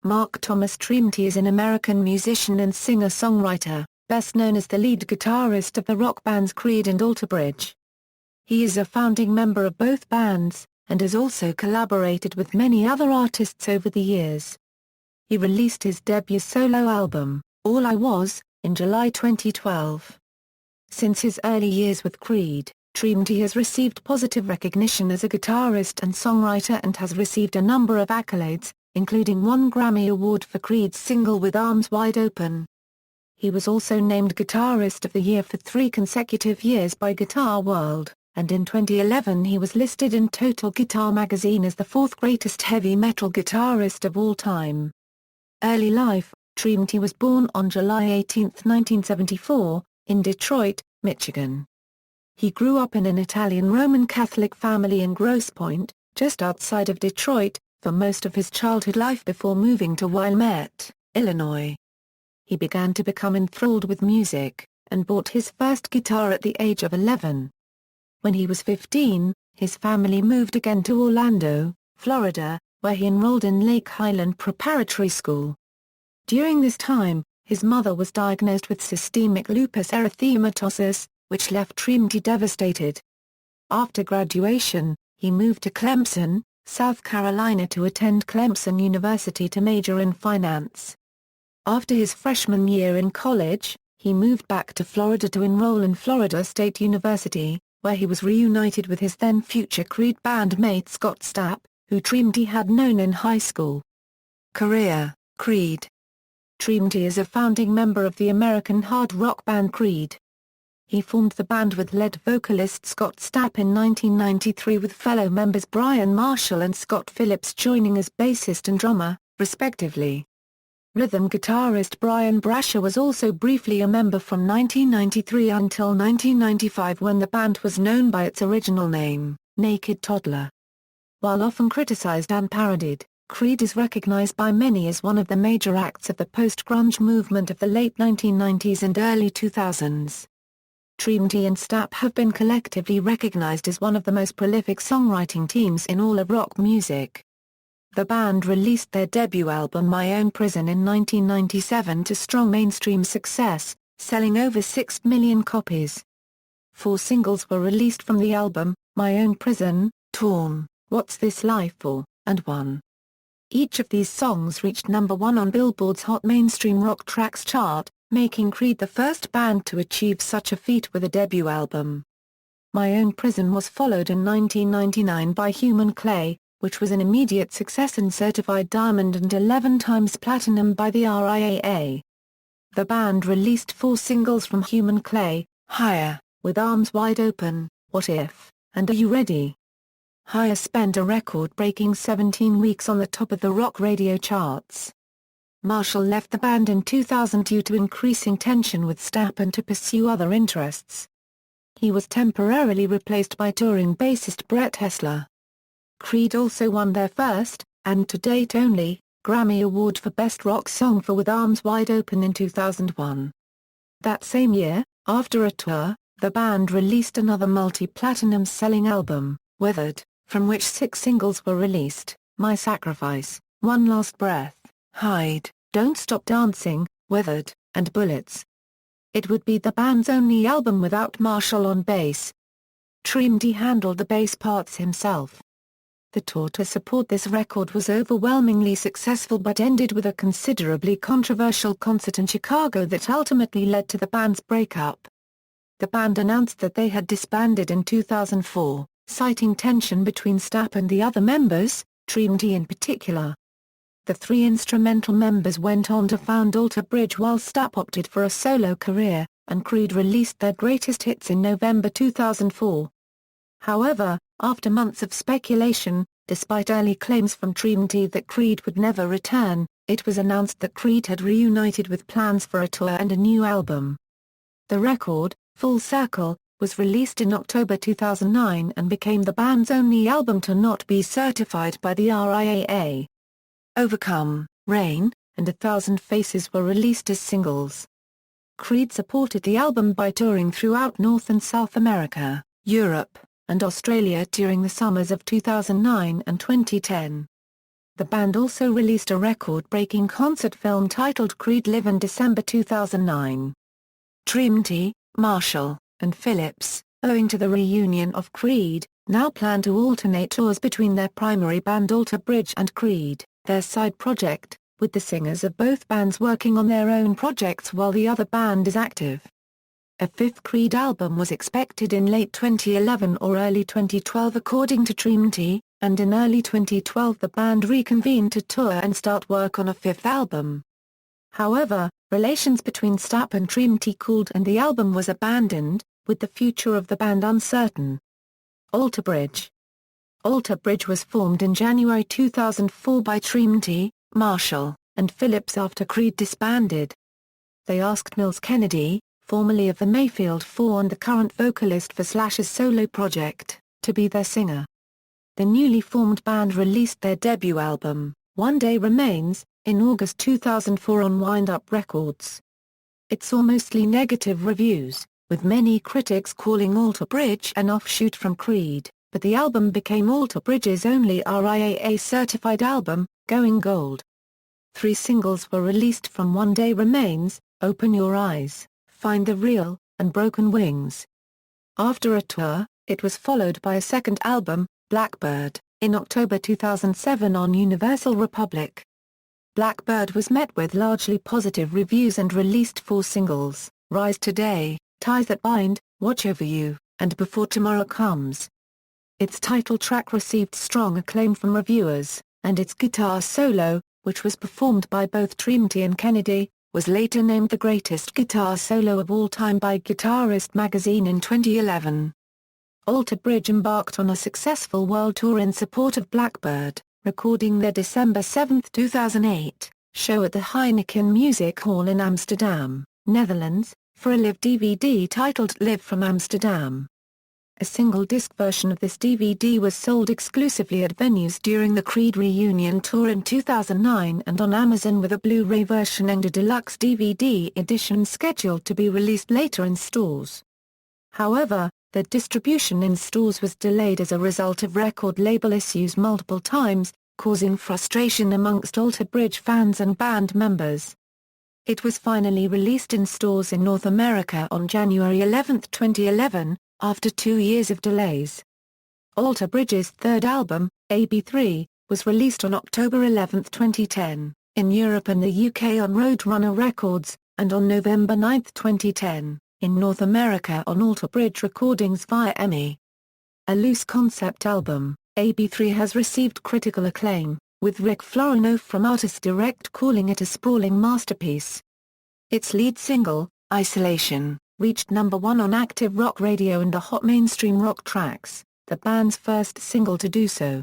Thomas Tremonti is an American musician and singer-songwriter, best known as the lead guitarist of the rock bands Creed and Alter Bridge. He is a founding member of both bands, and has also collaborated with many other artists over the years. He released his debut solo album, All I Was, in July 2012. Since his early years with Creed, Tremonti has received positive recognition as a guitarist and songwriter and has received a number of accolades, including one Grammy Award for Creed's single With Arms Wide Open. He was also named Guitarist of the Year for 3 consecutive years by Guitar World, and in 2011 he was listed in Total Guitar magazine as the 4th greatest heavy metal guitarist of all time. Early life: Tremonti was born on July 18, 1974, in Detroit, Michigan. He grew up in an Italian Roman Catholic family in Grosse Pointe, just outside of Detroit, for most of his childhood life before moving to Wilmette, Illinois. He began to become enthralled with music, and bought his first guitar at the age of 11. When he was 15, his family moved again to Orlando, Florida, where he enrolled in Lake Highland Preparatory School. During this time, his mother was diagnosed with systemic lupus erythematosus, which left Tremonti devastated. After graduation, he moved to Clemson, South Carolina to attend Clemson University to major in finance. After his freshman year in college, he moved back to Florida to enroll in Florida State University, where he was reunited with his then-future Creed bandmate Scott Stapp, who Tremonti had known in high school. Career: Creed. Tremonti is a founding member of the American hard rock band Creed. He formed the band with lead vocalist Scott Stapp in 1993 with fellow members Brian Marshall and Scott Phillips joining as bassist and drummer, respectively. Rhythm guitarist Brian Brasher was also briefly a member from 1993 until 1995 when the band was known by its original name, Naked Toddler. While often criticized and parodied, Creed is recognized by many as one of the major acts of the post-grunge movement of the late 1990s and early 2000s. Tremonti and Stapp have been collectively recognized as one of the most prolific songwriting teams in all of rock music. The band released their debut album My Own Prison in 1997 to strong mainstream success, selling over 6 million copies. 4 singles were released from the album, My Own Prison, Torn, What's This Life For, and One. Each of these songs reached number 1 on Billboard's Hot Mainstream Rock Tracks chart, making Creed the first band to achieve such a feat with a debut album. My Own Prison was followed in 1999 by Human Clay, which was an immediate success and certified diamond and 11 times platinum by the RIAA. The band released 4 singles from Human Clay: Higher, With Arms Wide Open, What If, and Are You Ready? Higher spent a record-breaking 17 weeks on the top of the rock radio charts. Marshall left the band in 2000 due to increasing tension with Stapp and to pursue other interests. He was temporarily replaced by touring bassist Brett Hessler. Creed also won their first, and to date only, Grammy Award for Best Rock Song for With Arms Wide Open in 2001. That same year, after a tour, the band released another multi-platinum selling album, Weathered, from which 6 singles were released: My Sacrifice, One Last Breath, Hide, Don't Stop Dancing, Weathered, and Bullets. It would be the band's only album without Marshall on bass. Tremonti handled the bass parts himself. The tour to support this record was overwhelmingly successful but ended with a considerably controversial concert in Chicago that ultimately led to the band's breakup. The band announced that they had disbanded in 2004, citing tension between Stapp and the other members, Tremonti in particular. The 3 instrumental members went on to found Alter Bridge while Stapp opted for a solo career, and Creed released their greatest hits in November 2004. However, after months of speculation, despite early claims from Tremonti that Creed would never return, it was announced that Creed had reunited with plans for a tour and a new album. The record, Full Circle, was released in October 2009 and became the band's only album to not be certified by the RIAA. Overcome, Rain, and 1,000 Faces were released as singles. Creed supported the album by touring throughout North and South America, Europe, and Australia during the summers of 2009 and 2010. The band also released a record-breaking concert film titled Creed Live in December 2009. Tremonti, Marshall, and Phillips, owing to the reunion of Creed, now plan to alternate tours between their primary band Alter Bridge and Creed, their side project, with the singers of both bands working on their own projects while the other band is active. A fifth Creed album was expected in late 2011 or early 2012 according to Tremonti, and in early 2012 the band reconvened to tour and start work on a fifth album. However, relations between Stapp and Tremonti cooled and the album was abandoned, with the future of the band uncertain. Alter Bridge. Alter Bridge was formed in January 2004 by Tremonti, Marshall, and Phillips after Creed disbanded. They asked Mills Kennedy, formerly of the Mayfield Four and the current vocalist for Slash's solo project, to be their singer. The newly formed band released their debut album, One Day Remains, in August 2004 on Wind Up Records. It saw mostly negative reviews, with many critics calling Alter Bridge an offshoot from Creed, but the album became Alter Bridge's only RIAA-certified album, going gold. 3 singles were released from One Day Remains, Open Your Eyes, Find the Real, and Broken Wings. After a tour, it was followed by a second album, Blackbird, in October 2007 on Universal Republic. Blackbird was met with largely positive reviews and released 4 singles, Rise Today, Ties That Bind, Watch Over You, and Before Tomorrow Comes. Its title track received strong acclaim from reviewers, and its guitar solo, which was performed by both Tremonti and Kennedy, was later named the greatest guitar solo of all time by Guitarist magazine in 2011. Alter Bridge embarked on a successful world tour in support of Blackbird, recording their December 7, 2008, show at the Heineken Music Hall in Amsterdam, Netherlands, for a live DVD titled Live from Amsterdam. A single-disc version of this DVD was sold exclusively at venues during the Creed reunion tour in 2009 and on Amazon, with a Blu-ray version and a deluxe DVD edition scheduled to be released later in stores. However, the distribution in stores was delayed as a result of record label issues multiple times, causing frustration amongst Alter Bridge fans and band members. It was finally released in stores in North America on January 11, 2011, after 2 years of delays. Alter Bridge's third album, AB3, was released on October 11, 2010, in Europe and the UK on Roadrunner Records, and on November 9, 2010, in North America on Alter Bridge Recordings via EMI. A loose concept album, AB3 has received critical acclaim, with Rick Florino from Artist Direct calling it a sprawling masterpiece. Its lead single, Isolation, reached #1 on active rock radio and the Hot Mainstream Rock Tracks, the band's first single to do so.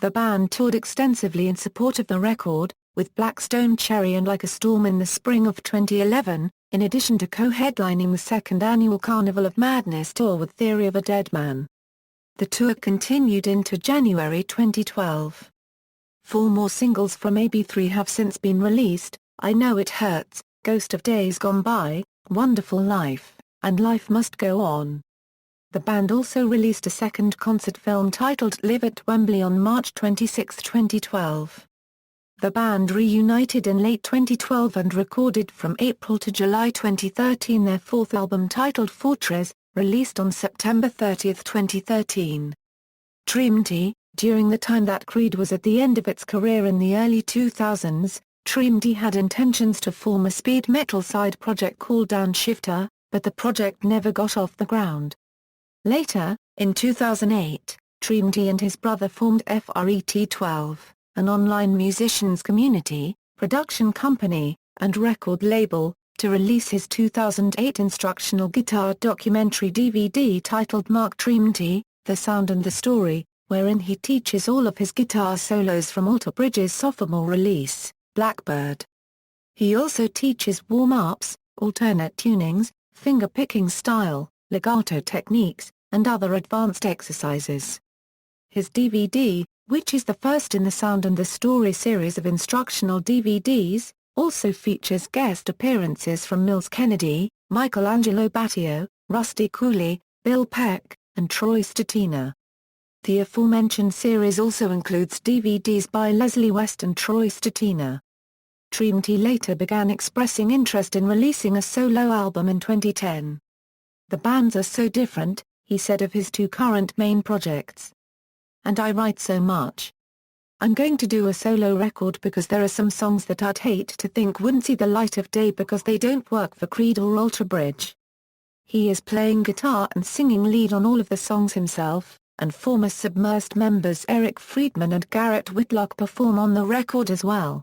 The band toured extensively in support of the record, with Black Stone Cherry and Like a Storm in the spring of 2011, in addition to co-headlining the second annual Carnival of Madness tour with Theory of a Dead Man. The tour continued into January 2012. 4 more singles from AB3 have since been released, I Know It Hurts, Ghost of Days Gone By, Wonderful Life, and Life Must Go On. The band also released a second concert film titled Live at Wembley on March 26, 2012. The band reunited in late 2012 and recorded from April to July 2013 their fourth album titled Fortress, released on September 30, 2013. Tremonti, during the time that Creed was at the end of its career in the early 2000s, Tremonti had intentions to form a speed metal side project called Downshifter, but the project never got off the ground. Later, in 2008, Tremonti and his brother formed FRET12, an online musicians community, production company, and record label, to release his 2008 instructional guitar documentary DVD titled Mark Tremonti, The Sound and the Story, wherein he teaches all of his guitar solos from Alter Bridge's sophomore release, Blackbird. He also teaches warm-ups, alternate tunings, finger-picking style, legato techniques, and other advanced exercises. His DVD, which is the first in the Sound and the Story series of instructional DVDs, also features guest appearances from Mills Kennedy, Michelangelo Battio, Rusty Cooley, Bill Peck, and Troy Stetina. The aforementioned series also includes DVDs by Leslie West and Troy Stetina. Tremonti later began expressing interest in releasing a solo album in 2010. "The bands are so different," he said of his two current main projects. "And I write so much. I'm going to do a solo record because there are some songs that I'd hate to think wouldn't see the light of day because they don't work for Creed or Alter Bridge." He is playing guitar and singing lead on all of the songs himself, and former Submersed members Eric Friedman and Garrett Whitlock perform on the record as well.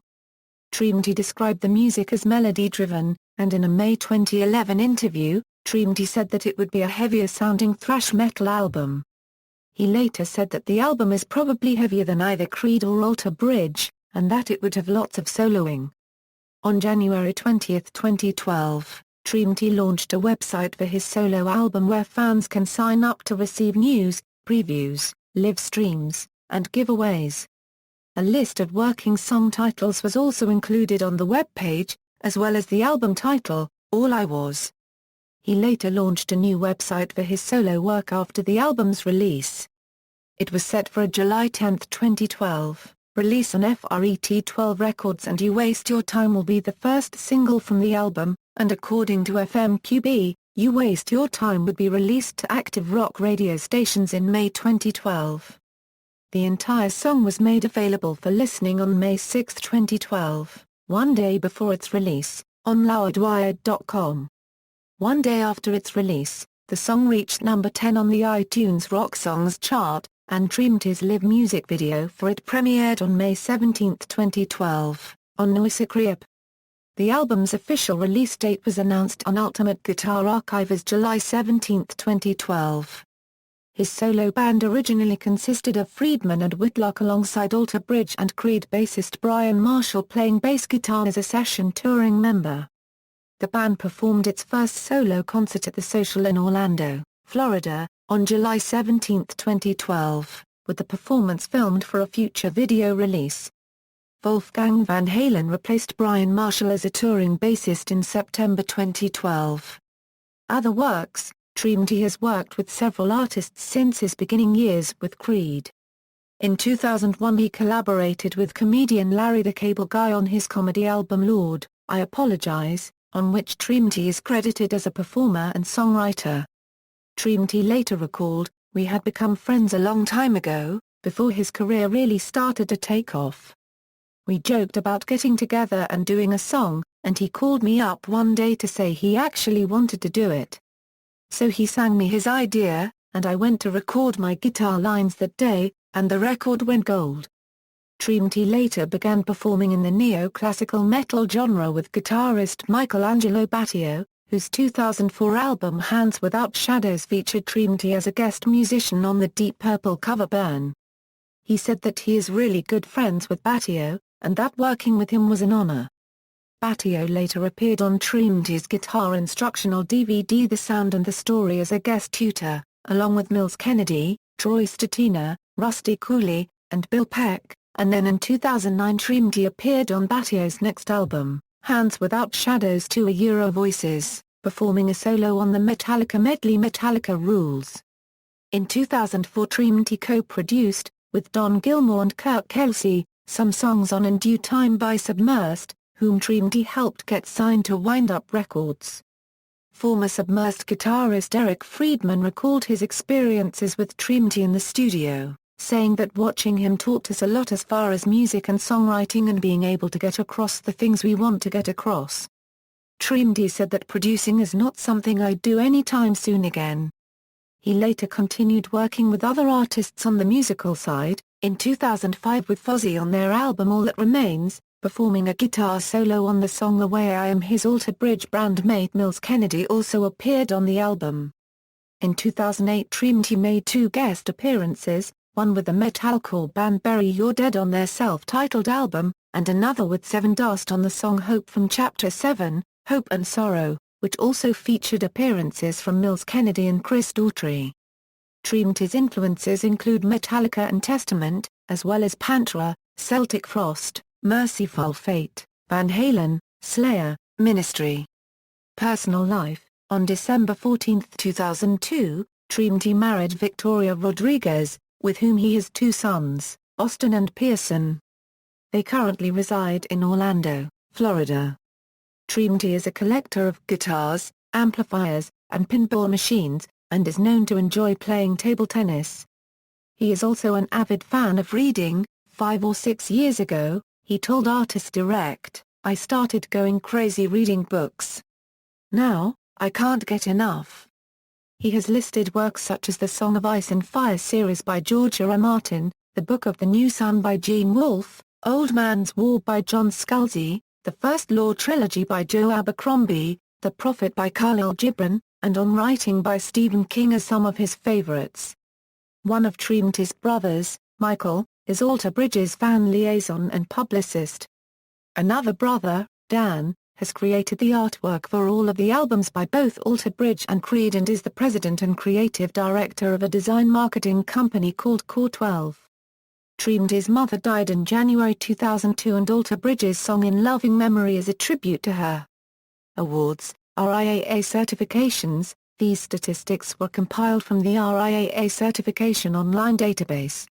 Tremonti described the music as melody-driven, and in a May 2011 interview, Tremonti said that it would be a heavier-sounding thrash metal album. He later said that the album is probably heavier than either Creed or Alter Bridge, and that it would have lots of soloing. On January 20, 2012, Tremonti launched a website for his solo album where fans can sign up to receive news, previews, live streams, and giveaways. A list of working song titles was also included on the webpage, as well as the album title, All I Was. He later launched a new website for his solo work after the album's release. It was set for a July 10, 2012, release on FRET12 Records, and You Waste Your Time will be the first single from the album, and according to FMQB, You Waste Your Time would be released to active rock radio stations in May 2012. The entire song was made available for listening on May 6, 2012, one day before its release, on loudwired.com. One day after its release, the song reached number 10 on the iTunes Rock Songs chart, and Tremonti's live music video for it premiered on May 17, 2012, on Riaa. The album's official release date was announced on Ultimate Guitar Archive as July 17, 2012. His solo band originally consisted of Friedman and Whitlock alongside Alter Bridge and Creed bassist Brian Marshall playing bass guitar as a session touring member. The band performed its first solo concert at the Social in Orlando, Florida, on July 17, 2012, with the performance filmed for a future video release. Wolfgang Van Halen replaced Brian Marshall as a touring bassist in September 2012. Other works: Tremonti has worked with several artists since his beginning years with Creed. In 2001 he collaborated with comedian Larry the Cable Guy on his comedy album Lord, I Apologize, on which Tremonti is credited as a performer and songwriter. Tremonti later recalled, "We had become friends a long time ago, before his career really started to take off. We joked about getting together and doing a song, and he called me up one day to say he actually wanted to do it. So he sang me his idea, and I went to record my guitar lines that day, and the record went gold." Tremonti later began performing in the neo-classical metal genre with guitarist Michelangelo Battio, whose 2004 album Hands Without Shadows featured Tremonti as a guest musician on the Deep Purple cover Burn. He said that he is really good friends with Battio, and that working with him was an honor. Battio later appeared on Tremonti's guitar instructional DVD The Sound and the Story as a guest tutor, along with Mills Kennedy, Troy Stetina, Rusty Cooley, and Bill Peck, and then in 2009 Tremonti appeared on Battio's next album, Hands Without Shadows 2 Euro Voices, performing a solo on the Metallica medley Metallica Rules. In 2004 Tremonti co-produced, with Don Gilmore and Kirk Kelsey, some songs on In Due Time by Submersed, whom Tremonti helped get signed to Wind Up Records. Former Submersed guitarist Eric Friedman recalled his experiences with Tremonti in the studio, saying that watching him taught us a lot as far as music and songwriting and being able to get across the things we want to get across. Tremonti said that producing is not something I'd do anytime soon again. He later continued working with other artists on the musical side, in 2005 with Fozzy on their album All That Remains, performing a guitar solo on the song The Way I Am. His Alter Bridge bandmate Mills Kennedy also appeared on the album. In 2008 Tremonti made 2 guest appearances, one with the metalcore band Bury Your Dead on their self-titled album, and another with Seven Dust on the song Hope from Chapter 7, Hope and Sorrow, which also featured appearances from Mills Kennedy and Chris Daughtry. Tremonti's influences include Metallica and Testament, as well as Pantera, Celtic Frost, Merciful Fate, Van Halen, Slayer, Ministry. Personal life: on December 14, 2002, Tremonti married Victoria Rodriguez, with whom he has two sons, Austin and Pearson. They currently reside in Orlando, Florida. Tremonti is a collector of guitars, amplifiers, and pinball machines, and is known to enjoy playing table tennis. He is also an avid fan of reading. 5 or 6 years ago, he told Artist Direct, "I started going crazy reading books. Now, I can't get enough." He has listed works such as the Song of Ice and Fire series by George R. R. Martin, The Book of the New Sun by Gene Wolfe, Old Man's War by John Scalzi, The First Law trilogy by Joe Abercrombie, The Prophet by Khalil Gibran, and On Writing by Stephen King as some of his favorites. One of Tremonti's brothers, Michael, is Alter Bridge's fan liaison and publicist. Another brother, Dan, has created the artwork for all of the albums by both Alter Bridge and Creed and is the president and creative director of a design marketing company called Core 12. Tremonti's mother died in January 2002 and Alter Bridge's song In Loving Memory is a tribute to her. Awards, RIAA certifications. These statistics were compiled from the RIAA certification online database.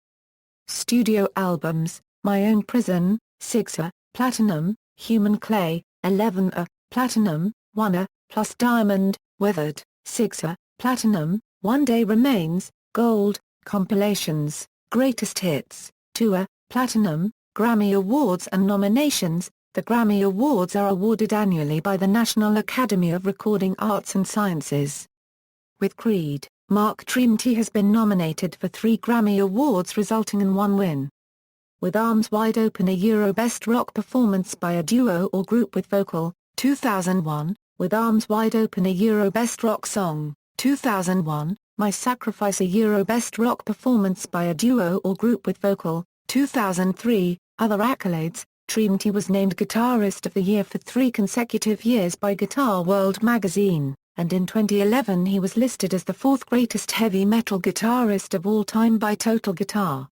Studio albums, My Own Prison, 6A, Platinum, Human Clay, 11A, Platinum, 1A, plus Diamond, Weathered, 6A, Platinum, One Day Remains, Gold, Compilations, Greatest Hits, 2A, Platinum, Grammy Awards and nominations. The Grammy Awards are awarded annually by the National Academy of Recording Arts and Sciences. With Creed, Mark Tremonti has been nominated for 3 Grammy Awards resulting in 1 win. With Arms Wide Open, a Euro Best Rock Performance by a Duo or Group with Vocal, 2001, With Arms Wide Open, a Euro Best Rock Song, 2001, My Sacrifice, a Euro Best Rock Performance by a Duo or Group with Vocal, 2003, Other accolades. Tremonti was named Guitarist of the Year for 3 consecutive years by Guitar World magazine, and in 2011 he was listed as the 4th greatest heavy metal guitarist of all time by Total Guitar.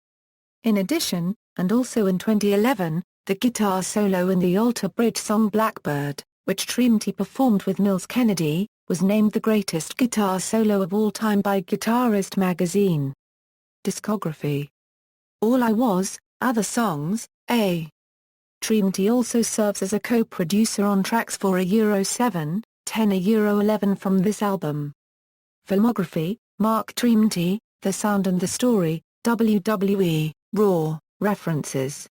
In addition, and also in 2011, the guitar solo in the Alter Bridge song Blackbird, which Tremonti performed with Mills Kennedy, was named the greatest guitar solo of all time by Guitarist magazine. Discography. All I Was, Other Songs, A. Tremonti also serves as a co-producer on tracks for a Euro 7, 10 a Euro 11 from this album. Filmography, Mark Tremonti, The Sound and the Story, WWE, Raw, References.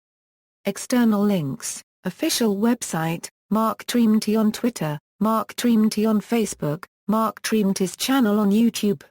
External links, Official website, Mark Tremonti on Twitter, Mark Tremonti on Facebook, Mark Tremonti's channel on YouTube.